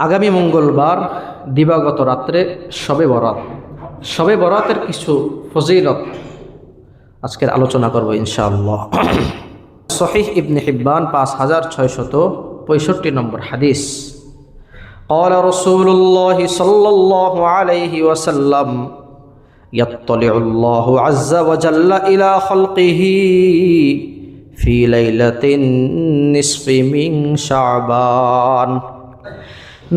আগামী মঙ্গলবার দিবাগত রাত্রে শবে বরাত। শবে বরাতের কিছু ফজিলত আজকের আলোচনা করব ইনশাআল্লাহ। সহিহ ইবনে হিব্বান 5665 নম্বর হাদিস। قال رسول الله صلى الله عليه وسلم يطلع الله عز وجل إلى خلقه في ليلة النصف من شعبان।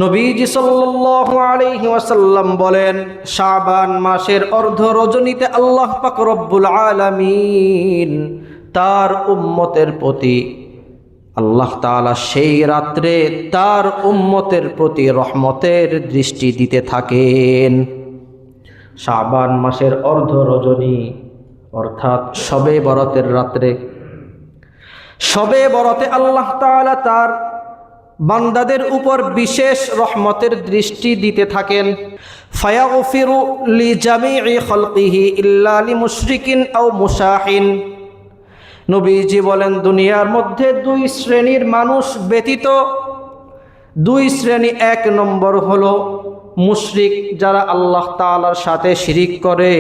নবীজি সাল্লাল্লাহু আলাইহি ওয়াসাল্লাম বলেন, শাবান মাসের অর্ধ রজনীতে আল্লাহ পাক রব্বুল আলামিন তার উম্মতের প্রতি আল্লাহ তাআলা সেই রাত্রে তার উম্মতের প্রতি রহমতের দৃষ্টি দিতে থাকেন। শাবান মাসের অর্ধ রজনী অর্থাৎ শবে বরাতের রাত্রে, শবে বরাতে আল্লাহ তাআলা তার বান্দাদের উপর বিশেষ রহমতের দৃষ্টি দিতে থাকেন। ফায়াগফিরু লিজামিই খালকিহি ইল্লা লিমুশরিকিন আও মুশাহিন। নবীজি বলেন, দুনিয়ার মধ্যে দুই শ্রেণীর মানুষ ব্যতীত, দুই শ্রেণী, এক নম্বর হলো মুশরিক, যারা আল্লাহ তাআলার সাথে শিরিক করে,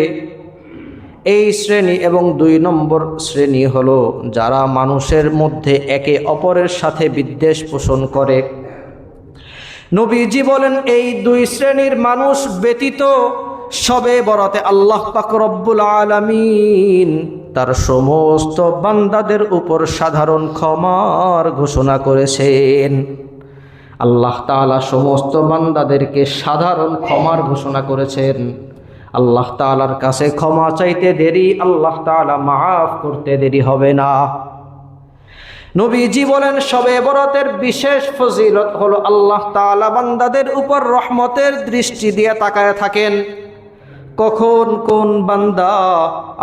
এই শ্রেণী, এবং দুই নম্বর শ্রেণী হলো যারা মানুষের মধ্যে একে অপরের সাথে বিদ্বেষ পোষণ করে। নবীজি বলেন, এই দুই শ্রেণীর মানুষ ব্যতীত শবে বরাতে আল্লাহ পাক রব্বুল আলামিন তার সমস্ত বান্দাদের উপর সাধারণ ক্ষমার ঘোষণা করেছেন। আল্লাহ তাআলা সমস্ত বান্দাদেরকে সাধারণ ক্ষমার ঘোষণা করেছেন। আল্লাহ তাআলার কাছে ক্ষমা চাইতে দেরি, আল্লাহ তাআলা মাফ করতে দেরি হবে না। নবীজি বলেন, শবে বরাতের বিশেষ ফজিলত হলো আল্লাহ তাআলা বান্দাদের উপর রহমতের দৃষ্টি দিয়ে তাকায় থাকেন। কখন কোন বান্দা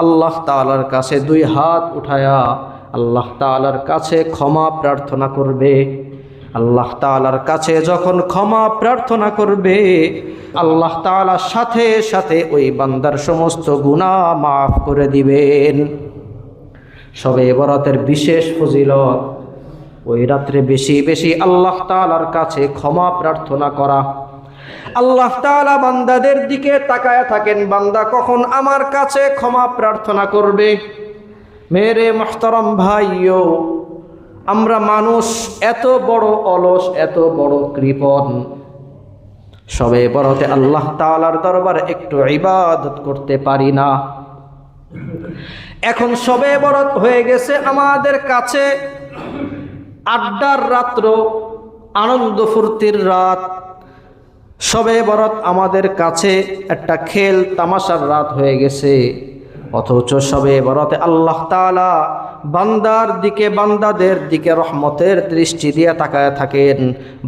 আল্লাহ তাআলার কাছে দুই হাত উঠায়া আল্লাহ তাআলার কাছে ক্ষমা প্রার্থনা করবে, আল্লাহ তাআলার কাছে যখন ক্ষমা প্রার্থনা করবে, আল্লাহ তাআলা সাথে সাথে ওই বান্দার সমস্ত গুনাহ মাফ করে দিবেন। শবে বরাতের বিশেষ ফজিলত ওই রাত্রে বেশি বেশি আল্লাহ তাআলার কাছে ক্ষমা প্রার্থনা করা। আল্লাহ তাআলা বান্দাদের দিকে তাকায় থাকেন, বান্দা কখন আমার কাছে ক্ষমা প্রার্থনা করবে। মেরে মুহতারাম ভাইও, আমরা মানুষ এত বড় অলস, এত বড় কৃপণ, শবে বরাতে আল্লাহ তাআলার দরবারে একটু ইবাদত করতে পারি না। এখন শবে বরাত হয়ে গেছে আমাদের কাছে আড্ডার রাত্র, আনন্দ ফুর্তির রাত। শবে বরাত আমাদের কাছে একটা খেল তামাশার রাত হয়ে গেছে। অথচ শবে বরাতে আল্লাহ তাআলা বান্দার দিকে, বান্দাদের দিকে রহমতের দৃষ্টি দিয়ে তাকায় থাকেন।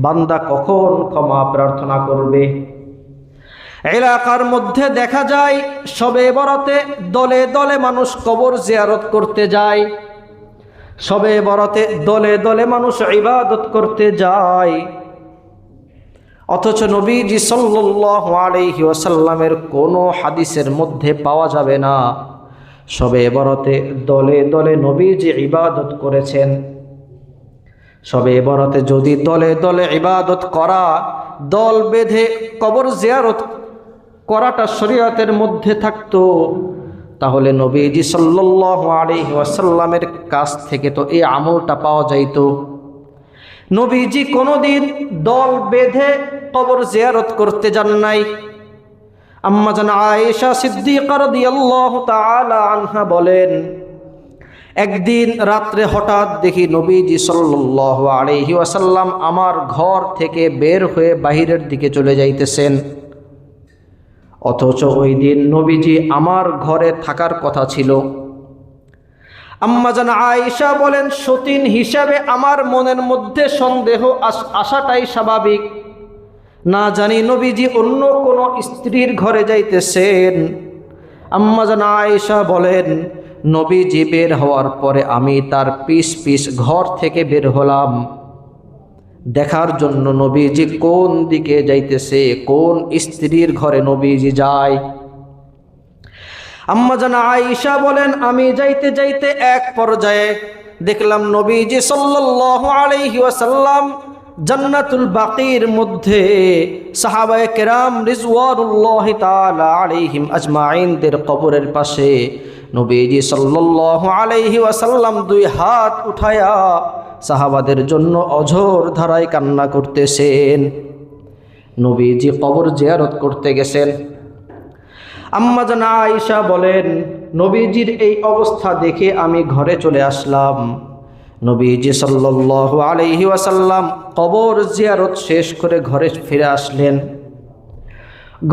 বান্দা কখন ক্ষমা প্রার্থনা করবে। এলাকার মধ্যে দেখা যায় শবে বরাতে দলে দলে মানুষ কবর জিয়ারত করতে যায়, শবে বরাতে দলে দলে মানুষ ইবাদত করতে যায়। অথচ নবীজি সাল্লাল্লাহু আলাইহি ওয়াসাল্লামের কোনো হাদিসের মধ্যে পাওয়া যাবে না শবে বরাতে দলে দলে নবীজি ইবাদত করেছেন। শবে বরাতে যদি দলে দলে ইবাদত করা, দল বেঁধে কবর জিয়ারত করাটা শরীয়তের মধ্যে থাকতো, তাহলে নবীজি সাল্লাল্লাহু আলাইহি ওয়াসাল্লামের কাছ থেকে তো এই আমলটা পাওয়া যাইতো। নবীজি কোনোদিন দল বেঁধে কবর জিয়ারত করতে যান নাই। আম্মা জান আয়েশা সিদ্দিকা রাদিয়াল্লাহু তাআলা আনহা বলেন, একদিন রাত্রে হঠাৎ দেখি নবীজি সাল্লাল্লাহু আলাইহি ওয়াসাল্লাম আমার ঘর থেকে বের হয়ে বাহিরের দিকে চলে যাইতেছেন। অথচ ওই দিন নবীজি আমার ঘরে থাকার কথা ছিল। আম্মা জান আয়েশা বলেন, সতীন হিসাবে আমার মনের মধ্যে সন্দেহ আসাটাই স্বাভাবিক। না জানি নবীজি অন্য কোনো স্ত্রীর ঘরে যাইতেছেন। আম্মা জান আয়েশা বলেন, নবীজি বের হওয়ার পরে আমি তার পিছ পিছ ঘর থেকে বের হলাম দেখার জন্য নবীজি কোন দিকে যাইতেছে, কোন স্ত্রীর ঘরে নবীজি যায়। আম্মা জান আয়েশা বলেন, আমি যাইতে যাইতে এক পর্যায়ে দেখলাম নবীজি সাল্লাল্লাহু আলাইহি ওয়াসাল্লাম জান্নাতুল বাকির মধ্যে সাহাবায়ে কেরাম রিজওয়ানুল্লাহি তাআলা আলাইহিম আজমাইনদের কবরের পাশে নবীজি সাল্লাল্লাহু আলাইহি ওয়াসাল্লাম দুই হাত উঠায়া সাহাবাদের জন্য অঝোর ধারায় কান্না করতেছেন। নবীজি কবর জিয়ারত করতে গেছেন। আম্মা জান আয়েশা বলেন, নবীজির এই অবস্থা দেখে আমি ঘরে চলে আসলাম। নবীজি সাল্লাল্লাহু আলাইহি ওয়াসাল্লাম কবর জিয়ারত শেষ করে ঘরে ফিরে আসলেন।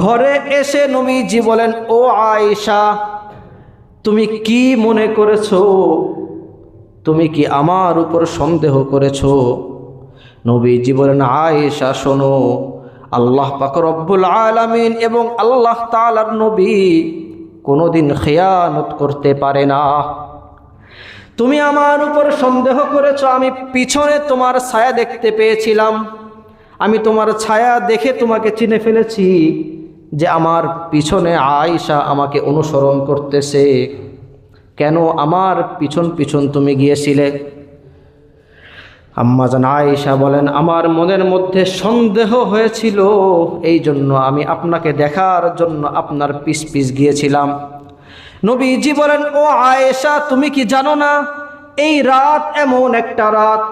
ঘরে এসে নবীজি বলেন, ও আয়েশা, তুমি কি মনে করেছো? তুমি কি আমার উপর সন্দেহ করেছো? নবীজি বলেন, আয়েশা শোনো, আল্লাহ পাক রব্বুল আলামিন এবং আল্লাহ তাআলার নবী কোনোদিন খেয়ানত করতে পারে না। তুমি আমার উপর সন্দেহ করেছো, আমি পিছনে তোমার ছায়া দেখতে পেয়েছিলাম। আমি তোমার ছায়া দেখে তোমাকে চিনে ফেলেছি যে আমার পিছনে আয়েশা আমাকে অনুসরণ করতেছে। কেন আমার পিছন পিছন তুমি গিয়েছিলে? আম্মা জান আয়েশা বলেন, আমার মনের মধ্যে সন্দেহ হয়েছিল, এই জন্য আমি আপনাকে দেখার জন্য আপনার পিছ পিছ গিয়েছিলাম। নবীজি বলেন, ও আয়েশা, তুমি কি জানো না এই রাত এমন একটা রাত,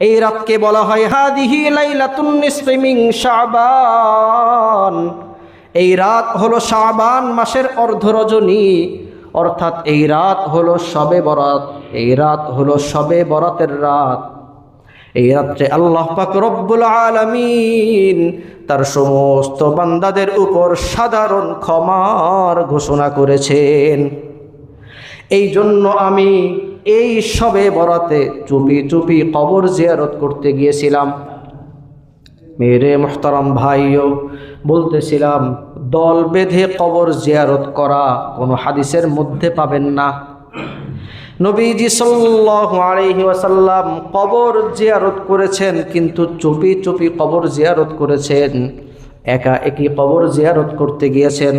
এই রাতকে বলা হয় হাদিহি লাইলাতুন নিসফি মিন শাবান। এই রাত হলো শাবান মাসের অর্ধ রজনী, অর্থাৎ এই রাত হলো শবে বরাত। এই রাত হলো শবে বরাতের রাত। এই রাত্রে আল্লাহ পাক রব্বুল আলামিন তার সমস্ত বান্দাদের উপর সাধারণ ক্ষমার ঘোষণা করেছেন। এই জন্য আমি এই শবে বরাতে চুপি চুপি কবর জিয়ারত করতে গিয়েছিলাম। মেরে মুহতারাম ভাইও, বলতেছিলাম দল বেঁধে কবর জিয়ারত করা কোনো হাদিসের মধ্যে পাবেন না। নবীজি সাল্লাল্লাহু আলাইহি ওয়াসাল্লাম কবর জিয়ারত করেছেন, কিন্তু চুপি চুপি কবর জিয়ারত করেছেন, একা একই কবর জিয়ারত করতে গিয়েছেন।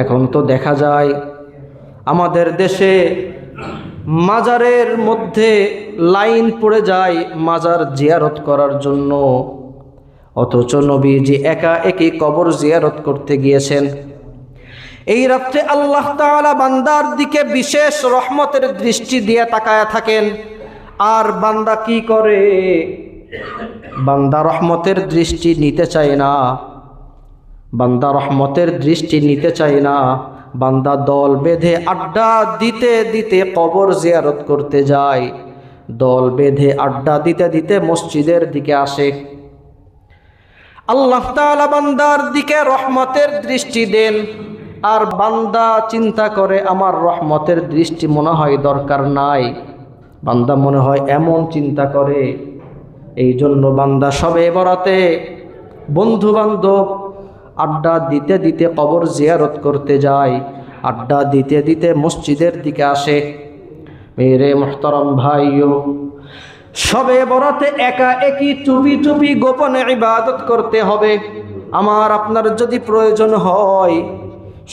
এখন তো দেখা যায় আমাদের দেশে মাজারের মধ্যে লাইন পড়ে যায় মাজার জিয়ারত করার জন্য, অথচ নবীজি একা একই কবর জিয়ারত করতে গিয়েছেন। এই রাত্রে আল্লাহ তাআলা বান্দার দিকে বিশেষ রহমতের দৃষ্টি দিয়ে তাকায়া থাকেন। আর বান্দা কি করে? বান্দা রহমতের দৃষ্টি নিতে চায় না। বান্দা রহমতের দৃষ্টি নিতে চায় না। বান্দা দল বেঁধে আড্ডা দিতে দিতে কবর জিয়ারত করতে যায়, দল বেঁধে আড্ডা দিতে দিতে মসজিদের দিকে আসে। আল্লাহ তাআলা বান্দার দিকে রহমতের দৃষ্টি দেন, আর বান্দা চিন্তা করে আমার রহমতের দৃষ্টি মনে হয় দরকার নাই। বান্দা মনে হয় এমন চিন্তা করে। এই জন্য বান্দা শবে বরাতে বন্ধু বান্ধব আড্ডা দিতে দিতে কবর জিয়ারত করতে যায়, আড্ডা দিতে দিতে মসজিদের দিকে আসে। মেরে মুহতারাম ভাইও, শবে বরাতে একা একই চুপি চুপি গোপনে ইবাদত করতে হবে। আমার আপনার যদি প্রয়োজন হয়,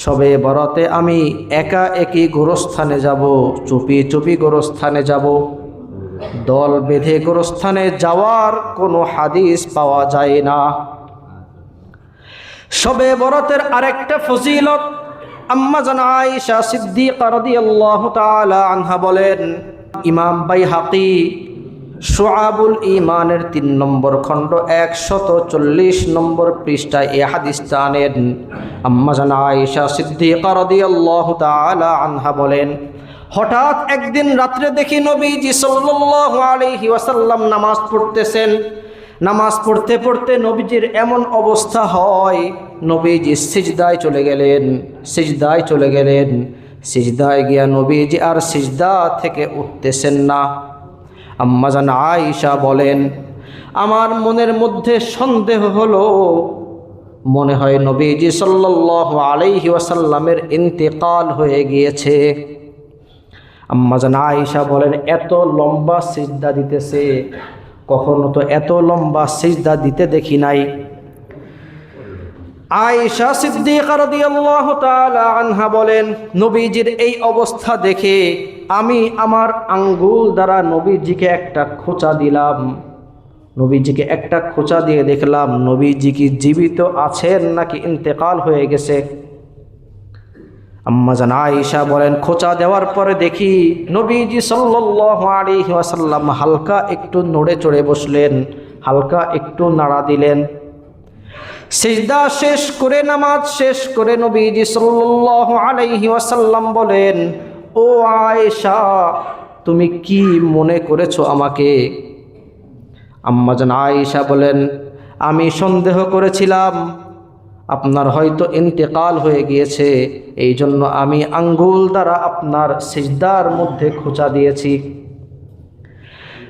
শবে বরাতে আমি একা একই গোরস্থানে যাব, চুপি চুপি গোরস্থানে যাব। দল বেঁধে গোরস্থানে যাওয়ার কোনো হাদিস পাওয়া যায় না। শবে বরাতের আরেকটা ফজিলত, আম্মা জান আয়েশা সিদ্দিকা রাদিয়াল্লাহু তাআলা আনহা বলেন, ইমাম বাইহাকি শুআবুল ঈমানের 3 নম্বর খণ্ড 140 নম্বর পৃষ্ঠায় এই হাদিসটা আনেন। আম্মা জান আয়েশা সিদ্দিকা রাদিয়াল্লাহু তাআলা আনহা বলেন, হঠাৎ একদিন রাত্রে দেখি নবীজি সাল্লাল্লাহু আলাইহি ওয়াসাল্লাম নামাজ পড়তেছেন। নামাজ পড়তে পড়তে নবীজির এমন অবস্থা হয়, নবীজি সিজদায় চলে গেলেন। সিজদায় চলে গেলেন। সিজদায় গিয়া নবীজি আর সিজদা থেকে উঠতেছেন না। আম্মা জান আয়েশা বলেন, আমার মনের মধ্যে সন্দেহ হলো, মনে হয় নবীজি সাল্লাল্লাহু আলাইহি ওয়াসাল্লামের ইন্তেকাল হয়ে গিয়েছে। আম্মা জান আয়েশা বলেন, এত লম্বা সিজদা দিতেছে, কখনো তো এত লম্বা সিজদা দিতে দেখি নাই। আয়েশা সিদ্দিকা রাদিয়াল্লাহু তাআলা আনহা বলেন, নবীজির এই অবস্থা দেখে আমি আমার আঙ্গুল দ্বারা নবীজিকে একটা খোঁচা দিলাম। নবীজিকে একটা খোঁচা দিয়ে দেখলাম নবীজি কি জীবিত আছেন নাকি ইন্তেকাল হয়ে গেছে। আম্মা জান আয়েশা বলেন, খোঁচা দেওয়ার পরে দেখি নবীজি সাল্লাল্লাহু আলাইহি ওয়াসাল্লাম হালকা একটু নড়ে চড়ে বসলেন, হালকা একটু নাড়া দিলেন। সিজদা শেষ করে, নামাজ শেষ করে নবীজি সাল্লাল্লাহু আলাইহি ওয়াসাল্লাম বলেন, ও আয়েশা, তুমি কি মনে করেছো আমাকে? আম্মা জান আয়েশা বলেন, আমি সন্দেহ করেছিলাম আপনার হয়তো ইন্তেকাল হয়ে গিয়েছে, এই জন্য আমি আঙ্গুল দ্বারা আপনার সিজদার মধ্যে খোঁচা দিয়েছি।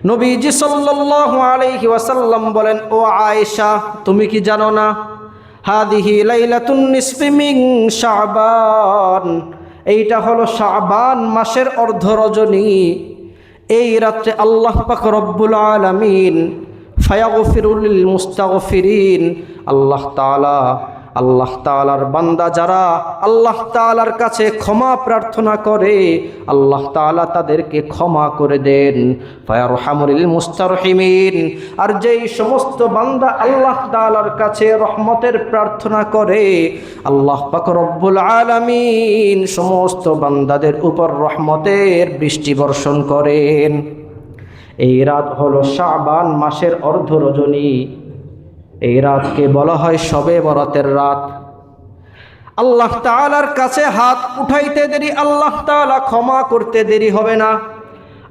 নবীজি সাল্লাল্লাহু আলাইহি ওয়াসাল্লাম বলেন, ও আয়েশা, তুমি কি জানো না, হাদিহি লাইলাতুন নিসফি মিন শাবান, এইটা হলো শাবান মাসের অর্ধ রজনী। এই রাত্রে আল্লাহ পাক রব্বুল আলামিন ফায়াগফিরু লিল মুস্তাগফিরিন, আল্লাহ তাআলার বান্দা যারা আল্লাহ তাআলার কাছে ক্ষমা প্রার্থনা করে, আল্লাহ তাআলা তাদেরকে ক্ষমা করে দেন। ফায়ারহামুল মুস্তারহিমিন, আর যেই সমস্ত বান্দা আল্লাহ তাআলার কাছে রহমতের প্রার্থনা করে, আল্লাহ পাক রব্বুল আলামিন সমস্ত বান্দাদের উপর রহমতের বৃষ্টি বর্ষণ করেন। এই রাত হলো শাবান মাসের অর্ধ রজনী। এই রাতকে বলা হয় শবে বরাতের রাত। আল্লাহ তাআলার কাছে হাত উঠাইতে দেরি আল্লাহ তাআলা ক্ষমা করতে দেরি হবে না।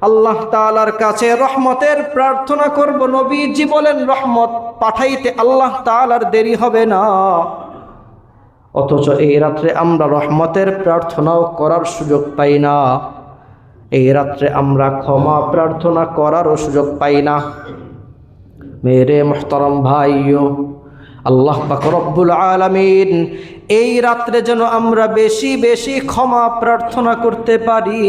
আল্লাহ তাআলার কাছে রহমতের প্রার্থনা করব, নবীজি বলেন রহমত পাঠাইতে আল্লাহ তাআলার দেরি হবে না। অথচ এই রাত্রে আমরা রহমতের প্রার্থনাও করার সুযোগ পাই না। এই রাত্রে আমরা ক্ষমা প্রার্থনা করারও সুযোগ পাই না। মেরে মুহতারাম ভাইও, আল্লাহ পাক রব্বুল আলামিন এই রাত্রে যেন আমরা বেশি বেশি ক্ষমা প্রার্থনা করতে পারি,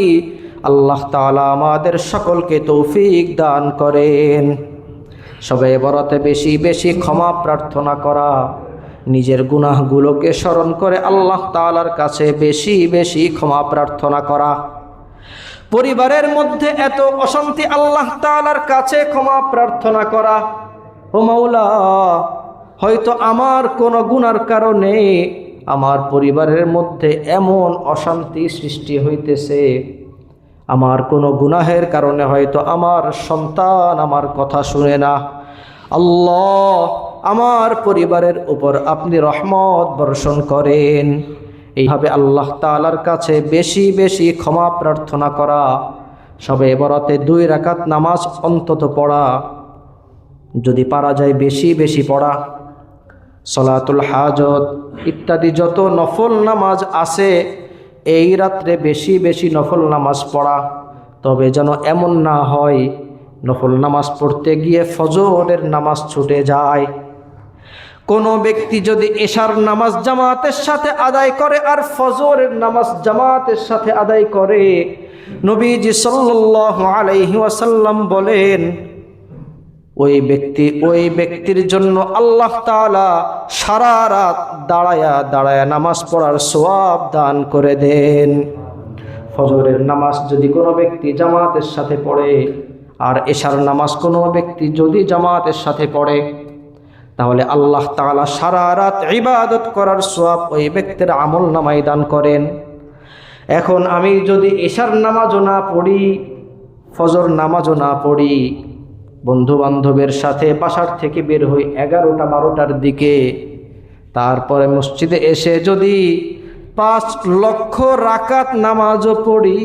আল্লাহ তাআলা আমাদের সকলকে তৌফিক দান করেন। সবে বরাতে বেশি বেশি ক্ষমা প্রার্থনা করা, নিজের গুনাহগুলোকে স্মরণ করে আল্লাহ তাআলার কাছে বেশি বেশি ক্ষমা প্রার্থনা করা। পরিবারের মধ্যে এত অশান্তি, আল্লাহ তাআলার কাছে ক্ষমা প্রার্থনা করা। ও মাওলা, হয়তো আমার কোনো গুনার কারণে আমার পরিবারের মধ্যে এমন অশান্তি সৃষ্টি হইতেছে, আমার কোনো গুনাহের কারণে হয়তো আমার সন্তান আমার কথা শুনে না। আল্লাহ, আমার পরিবারের উপর আপনি রহমত বর্ষণ করেন। এইভাবে আল্লাহ তাআলার কাছে বেশি বেশি ক্ষমা প্রার্থনা করা, সবে বরাতে 2 রাকাত নামাজ অন্তত পড়া, যদি পারা যায় বেশি বেশি পড়া। সলাতুল হাজত ইত্যাদি যত নফল নামাজ আছে, এই রাত্রে বেশি বেশি নফল নামাজ পড়া। তবে যেন এমন না হয় নফল নামাজ পড়তে গিয়ে ফজরের নামাজ ছুটে যায়। কোনো ব্যক্তি যদি এশার নামাজ জামাতের সাথে আদায় করে আর ফজরের নামাজ জামাতের সাথে আদায় করে, নবীজি সাল্লাল্লাহু আলাইহি ওয়াসাল্লাম বলেন, ওই ব্যক্তির জন্য আল্লাহ তাআলা সারা রাত দাঁড়ায়া নামাজ পড়ার সওয়াব দান করে দেন। ফজরের নামাজ যদি কোনো ব্যক্তি জামাতের সাথে পড়ে আর এশার নামাজ কোনো ব্যক্তি যদি জামাতের সাথে পড়ে, তাহলে আল্লাহ তাআলা সারা রাত ইবাদত করার সওয়াব ওই ব্যক্তির আমল নামায় দান করেন। এখন আমি যদি এশার নামাজও না পড়ি, ফজর নামাজও না পড়ি, বন্ধু বান্ধবের সাথে বাসার থেকে বের হই 11টা-12টার দিকে, তারপরে মসজিদে এসে যদি 5 লক্ষ রাকাত নামাজও পড়ি,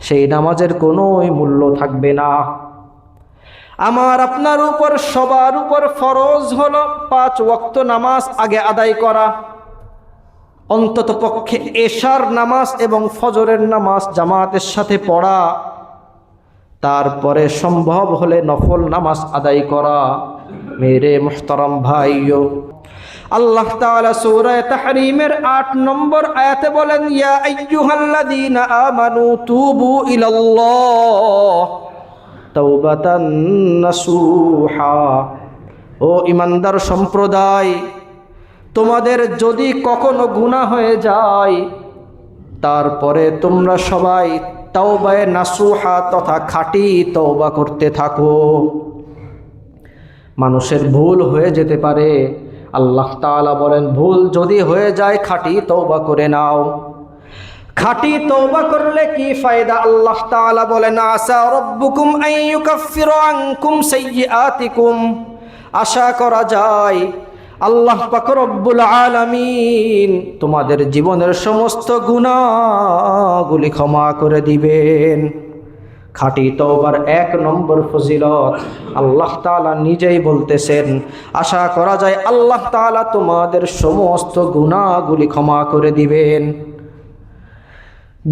সেই নামাজের কোনোই মূল্য থাকবে না। আমার আপনার উপর সবার উপর ফরজ হলো 5 ওয়াক্ত নামাজ আগে আদায় করা, অন্তত পক্ষে এশার নামাজ এবং ফজরের নামাজ জামাতের সাথে পড়া, তারপরে সম্ভব হলে নফল নামাজ আদায় করা। মেরে মুহতারাম ভাইও, আল্লাহ তাআলা সূরা তাহরীমের 8 নম্বর আয়াতে বলেন, ইয়া আইয়ুহাল্লাযীনা আমানু তুবু ইলাল্লাহ তাওবাতান নাসুহা। ও ঈমানদার সম্প্রদায়, তোমাদের যদি কখনো গুনাহ হয়ে যায়, তারপরে তোমরা সবাই তাওবায়ে নাসুহা তথা খাঁটি তওবা করতে থাকো। মানুষের ভুল হয়ে যেতে পারে। আল্লাহ তাআলা বলেন, ভুল যদি হয়ে যায় খাঁটি তওবা করে নাও। খাঁটি তওবা করলে কি ফায়দা? আল্লাহ তাআলা বলেন, আসা রাব্বুকুম আন ইউকাফফিরা আনকুম সাইয়্যাতিকুম। আশা করা যায় আল্লাহ পাক রব্বুল আলামিন তোমাদের জীবনের সমস্ত গুনাহগুলি ক্ষমা করে দিবেন। খাঁটি তওবার 1 নম্বর ফজিলত আল্লাহ তাআলা নিজেই বলতেছেন, আশা করা যায় আল্লাহ তাআলা তোমাদের সমস্ত গুনাহগুলি ক্ষমা করে দিবেন।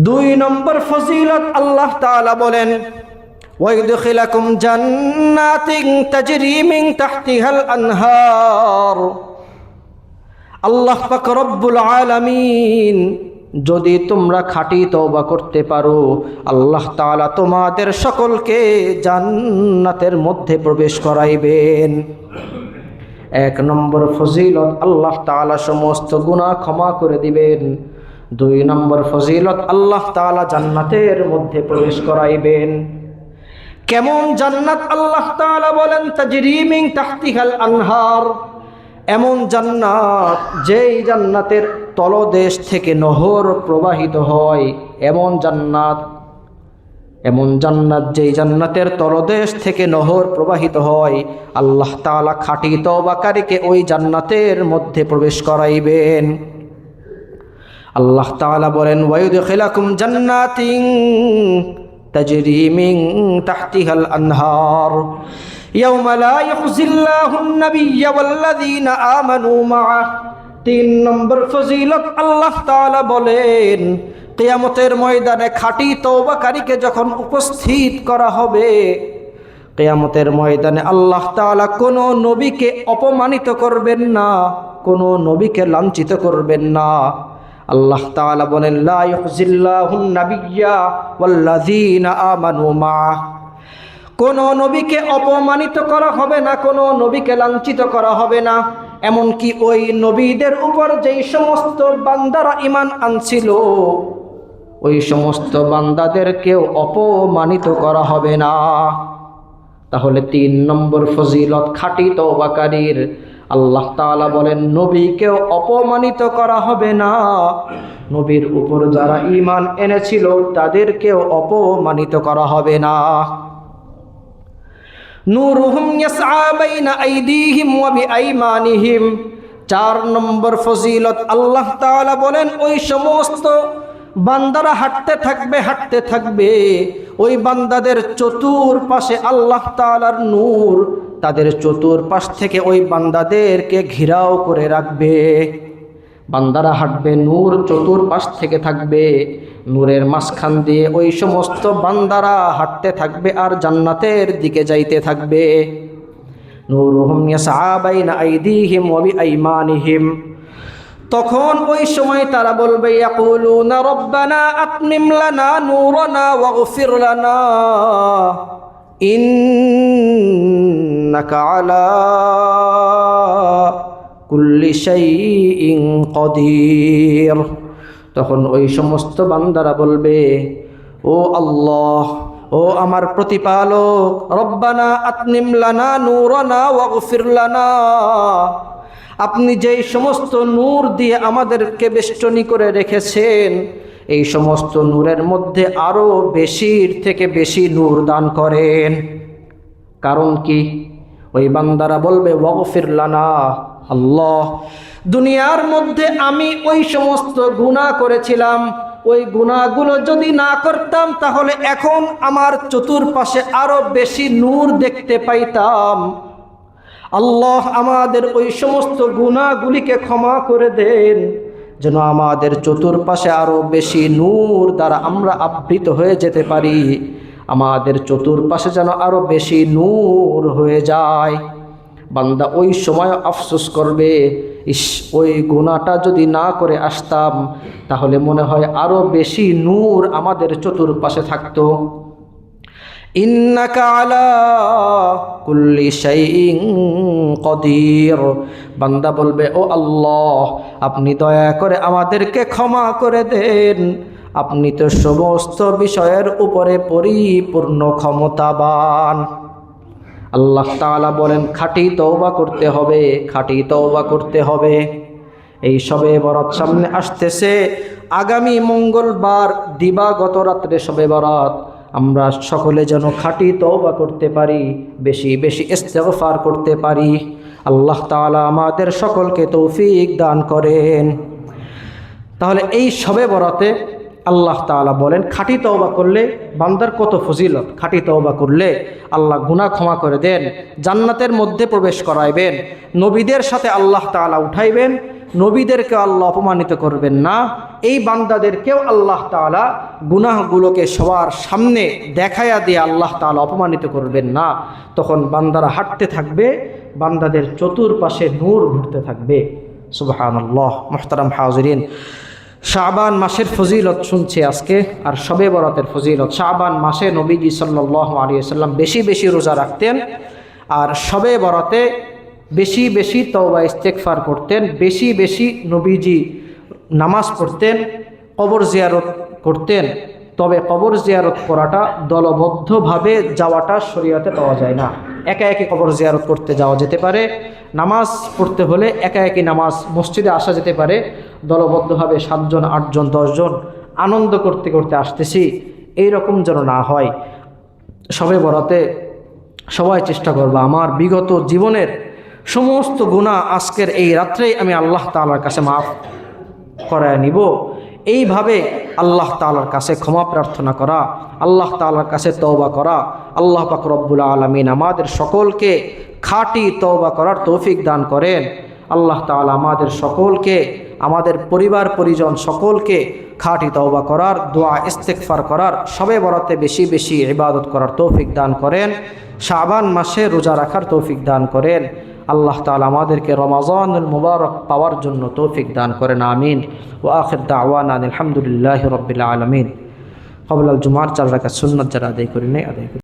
2 নম্বর ফজিলত আল্লাহ তাআলা বলেন, ওয়াইদখিলাকুম জান্নাতিন তাজরি মিন তাহতিহাল আনহার। আল্লাহ পাক রব্বুল আলামিন যদি তোমরা খাঁটি তওবা করতে পারো, আল্লাহ তাআলা তোমাদের সকলকে জান্নাতের মধ্যে প্রবেশ করাইবেন। 1 নম্বর ফজিলত আল্লাহ তাআলা সমস্ত গুনাহ ক্ষমা করে দিবেন। 2 নম্বর ফজিলত আল্লাহ তাআলা জান্নাতের মধ্যে প্রবেশ করাইবেন। কেমন জান্নাত? আল্লাহ তাআলা বলেন, তাজরি মিন তাহতিহাল আনহার। এমন জান্নাত যেই জান্নাতের তলদেশ থেকে নহর প্রবাহিত হয়। এমন জান্নাত যেই জান্নাতের তলদেশ থেকে নহর প্রবাহিত হয়। আল্লাহ তাআলা খাঁটি তওবাকারীকে ওই জান্নাতের মধ্যে প্রবেশ করাইবেন। আল্লাহ তাআলা বলেন, ওয়াইদখিলাকুম জান্নাতিন তাজরি মিন তাহতিহাল আনহার ইয়াওমা লা ইখজিল্লাহুন নাবিয়্য ওয়াল্লাযীনা আমানু মা'আহ। 3 নম্বর ফজিলত আল্লাহ তাআলা বলেন, কিয়ামতের ময়দানে খাঁটি তওবাকারীকে যখন উপস্থিত করা হবে, কিয়ামতের ময়দানে আল্লাহ তাআলা কোনো নবীকে অপমানিত করবেন না, কোনো নবীকে লাঞ্ছিত করবেন না। আল্লাহ তাআলা বলেন, লা ইখজিল্লাহুন নাবিয়্য ওয়াল্লাযীনা আমানু মা'আহ। কোনো নবীকে অপমানিত করা হবে না, কোনো নবীকে লাঞ্ছিত করা হবে না। এমনকি ওই নবীদের উপর যেই সমস্ত বান্দারা ঈমান আনছিল, ওই সমস্ত বান্দাদেরকেও অপমানিত করা হবে না। তাহলে 3 নম্বর ফজিলত খাঁটি তওবাকারীর। আল্লাহ তাআলা বলেন, নবীকেও অপমানিত করা হবে না, নবীর উপর যারা ঈমান এনেছিল তাদেরকেও অপমানিত করা হবে না। নূরুহুম ইয়াসআ বাইনা আইদিহিম ওয়া বিআইমানিহিম। 4 নম্বর ফজিলত আল্লাহ তাআলা বলেন, ওই সমস্ত বান্দারা হাঁটতে থাকবে, ওই বান্দাদের চতুর্পাশে আল্লাহ তাআলার নূর তাদের চতুর্পাশ থেকে ওই বান্দাদেরকে ঘেরাও করে রাখবে। বান্দারা হাঁটবে, নূর চতুর্পাশ থেকে থাকবে, নূরের মাঝখান দিয়ে ওই সমস্ত বান্দারা হাঁটতে থাকবে আর জান্নাতের দিকে যাইতে থাকবে। নূরুহুম ইয়াসআ বাইনা আইদিহিম ওয়া বিআইমানিহিম। তখন ওই সময় তারা বলবে, ইয়াকুলুনা রব্বানা আতমিম লানা নূরানা ওয়াগফির লানা ইন্নাকা আলা কুল্লি শাইইন কাদির। তখন ওই সমস্ত বান্দারা বলবে, ও আল্লাহ, ও আমার প্রতিপালক, রব্বানা আতমিম লানা নূরানা ওয়াগফির লানা। আপনি যেই সমস্ত নূর দিয়ে আমাদেরকে বেষ্টনী করে রেখেছেন, এই সমস্ত নূরের মধ্যে আরো বেশির থেকে বেশি নূর দান করেন। কারণ কি? ওই বান্দারা বলবে, ওয়াগফির লানা, আল্লাহ, দুনিয়ার মধ্যে আমি ওই সমস্ত গুনাহ করেছিলাম, ওই গুনাহগুলো যদি না করতাম তাহলে এখন আমার চতুর্পাশে আরো বেশি নূর দেখতে পাইতাম। আল্লাহ, আমাদের ওই সমস্ত গুনাহগুলিকে ক্ষমা করে দেন, যেন আমাদের চতুর্পাশে আরো বেশি নূর দ্বারা আমরা আবৃত হয়ে যেতে পারি, আমাদের চতুর্পাশে যেন আরো বেশি নূর হয়ে যায়। বান্দা ওই সময় আফসোস করবে, ইস, ওই গুনাহটা যদি না করে আসতাম তাহলে মনে হয় আরো বেশি নূর আমাদের চতুর্পাশে থাকতো। ইন্নাকা আলা কুল্লি শাইইন কাদির। বান্দা বলবে, ও আল্লাহ, আপনি দয়া করে আমাদেরকে ক্ষমা করে দেন, আপনি তো সমস্ত বিষয়ের উপরে পরিপূর্ণ ক্ষমতাবান। আল্লাহ তাআলা বলেন খাঁটি তওবা করতে হবে, খাঁটি তওবা করতে হবে। এই শবে বরাত সামনে আসতেছে, আগামী মঙ্গলবার দিবাগত রাত্রে শবে বরাত। আমরা সকলে যেন খাঁটি তওবা করতে পারি, বেশি বেশি ইস্তেগফার করতে পারি। আল্লাহ তাআলা আমাদের সকলকে তৌফিক দান করেন। তাহলে এই শবে বরাতে আল্লাহ তাআলা বলেন খাঁটি তওবা করলে বান্দার কত ফজিলত। খাঁটি তওবা করলে আল্লাহ গুনাহ ক্ষমা করে দেন, জান্নাতের মধ্যে প্রবেশ করাইবেন, নবীদের সাথে আল্লাহ তাআলা উঠাইবেন, নবীদেরকে আল্লাহ অপমানিত করবেন না। এই বান্দাদেরকেও আল্লাহ তাআলা গুনাহগুলোকে সবার সামনে দেখায়া দিয়ে আল্লাহ তাআলা অপমানিত করবেন না। তখন বান্দারা হাঁটতে থাকবে, বান্দাদের চতুর্পাশে নূর ঘুরতে থাকবে। সুবহানাল্লাহ। মুহতারাম হাজিরিন, শাবান মাসের ফজিলত শুনছে আজকে, আর শবে বরাতের ফজিলত। শাবান মাসে নবীজি সাল্লাল্লাহু আলাইহি ওয়াসাল্লাম বেশি বেশি রোজা রাখতেন, আর শবে বরাতে বেশি বেশি তওবা ইস্তেগফার করতেন, বেশি বেশি নবীজি নামাজ পড়তেন, কবর জিয়ারত করতেন। তবে কবর জিয়ারত করাটা দলবদ্ধভাবে যাওয়াটা শরীয়তে পাওয়া যায় না। একা একই কবর জিয়ারত করতে যাওয়া যেতে পারে, নামাজ পড়তে হলে একা একই নামাজ মসজিদে আসা যেতে পারে। দলবদ্ধভাবে 7 জন 8 জন 10 জন আনন্দ করতে করতে আসতেছি, এইরকম যেন না হয়। শবে বরাতে সবাই চেষ্টা করবা আমার বিগত জীবনের সমস্ত গুনাহ আজকের এই রাত্রেই আমি আল্লাহ তাআলার কাছে মাফ করায় নিব। এইভাবে আল্লাহ তাআলার কাছে ক্ষমা প্রার্থনা করা, আল্লাহ তাআলার কাছে তওবা করা। আল্লাহ পাক রব্বুল আলামিন আমাদের সকলকে খাঁটি তওবা করার তৌফিক দান করেন। আল্লাহ তাআলা আমাদের সকলকে, আমাদের পরিবার পরিজন সকলকে খাঁটি তওবা করার, দোয়া ইস্তেগফার করার, শবে বরাতে বেশি বেশি ইবাদত করার তৌফিক দান করেন। শাবান মাসে রোজা রাখার তৌফিক দান করেন। আল্লাহ তাআলা আমাদেরকে রমাজানুল মুবারক পাওয়ার জন্য তৌফিক দান করেন। আমিন। ওয়া আখির দাওয়ানা আলহামদুলিল্লাহি রাব্বিল আলামিন। ক্বাবলাল জুমার 4 রাকাত সুন্নাত যারা আদায় করেন আদায় করেন।